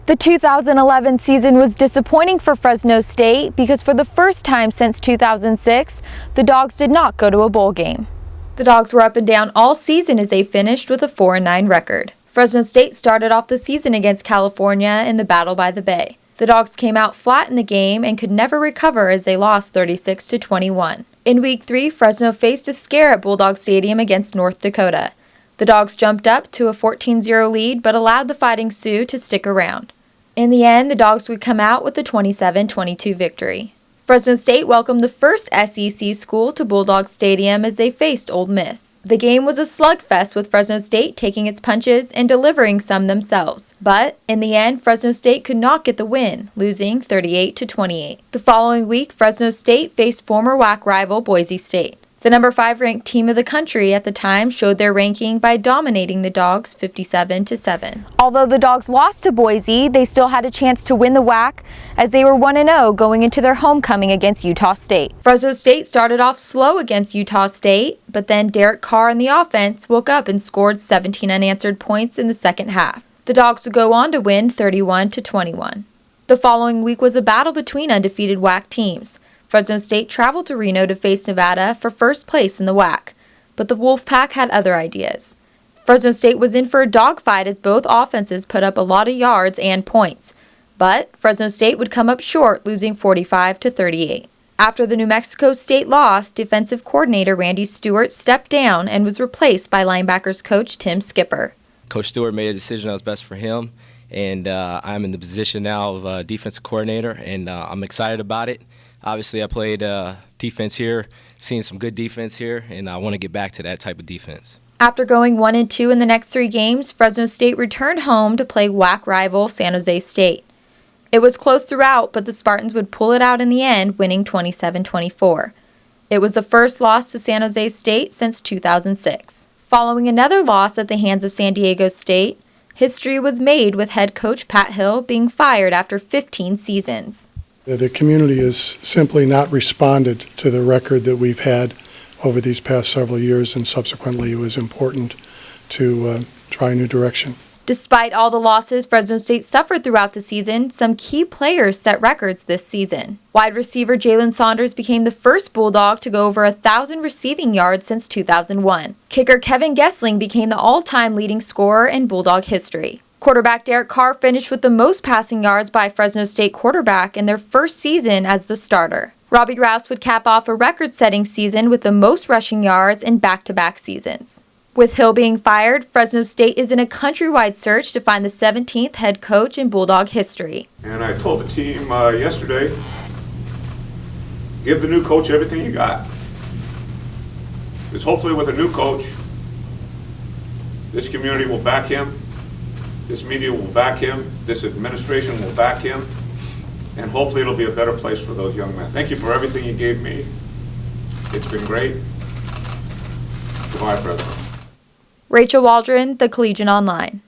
The 2011 season was disappointing for Fresno State because for the first time since 2006, the Dogs did not go to a bowl game. The Dogs were up and down all season as they finished with a 4-9 record. Fresno State started off the season against California in the Battle by the Bay. The Dogs came out flat in the game and could never recover as they lost 36-21. In Week 3, Fresno faced a scare at Bulldog Stadium against North Dakota. The Dogs jumped up to a 14-0 lead but allowed the Fighting Sioux to stick around. In the end, the Dogs would come out with a 27-22 victory. Fresno State welcomed the first SEC school to Bulldog Stadium as they faced Ole Miss. The game was a slugfest with Fresno State taking its punches and delivering some themselves. But in the end, Fresno State could not get the win, losing 38-28. The following week, Fresno State faced former WAC rival Boise State. The number 5 ranked team of the country at the time showed their ranking by dominating the Dogs 57-7. Although the Dogs lost to Boise, they still had a chance to win the WAC as they were 1-0 going into their homecoming against Utah State. Fresno State started off slow against Utah State, but then Derek Carr and the offense woke up and scored 17 unanswered points in the second half. The Dogs would go on to win 31-21. The following week was a battle between undefeated WAC teams. Fresno State traveled to Reno to face Nevada for first place in the WAC, but the Wolfpack had other ideas. Fresno State was in for a dogfight as both offenses put up a lot of yards and points, but Fresno State would come up short, losing 45-38. After the New Mexico State loss, defensive coordinator Randy Stewart stepped down and was replaced by linebackers coach Tim Skipper. Coach Stewart made a decision that was best for him, and I'm in the position now of defensive coordinator, and I'm excited about it. Obviously, I played defense here, seen some good defense here, and I want to get back to that type of defense. After going 1-2 in the next 3 games, Fresno State returned home to play WAC rival San Jose State. It was close throughout, but the Spartans would pull it out in the end, winning 27-24. It was the first loss to San Jose State since 2006. Following another loss at the hands of San Diego State, history was made with head coach Pat Hill being fired after 15 seasons. The community has simply not responded to the record that we've had over these past several years, and subsequently it was important to try a new direction. Despite all the losses Fresno State suffered throughout the season, some key players set records this season. Wide receiver Jalen Saunders became the first Bulldog to go over 1,000 receiving yards since 2001. Kicker Kevin Gessling became the all-time leading scorer in Bulldog history. Quarterback Derek Carr finished with the most passing yards by a Fresno State quarterback in their first season as the starter. Robbie Rouse would cap off a record-setting season with the most rushing yards in back-to-back seasons. With Hill being fired, Fresno State is in a countrywide search to find the 17th head coach in Bulldog history. And I told the team yesterday, give the new coach everything you got. Because hopefully with a new coach, this community will back him. This media will back him, this administration will back him, and hopefully it'll be a better place for those young men. Thank you for everything you gave me. It's been great. Goodbye, Fresno. Rachel Waldron, The Collegian Online.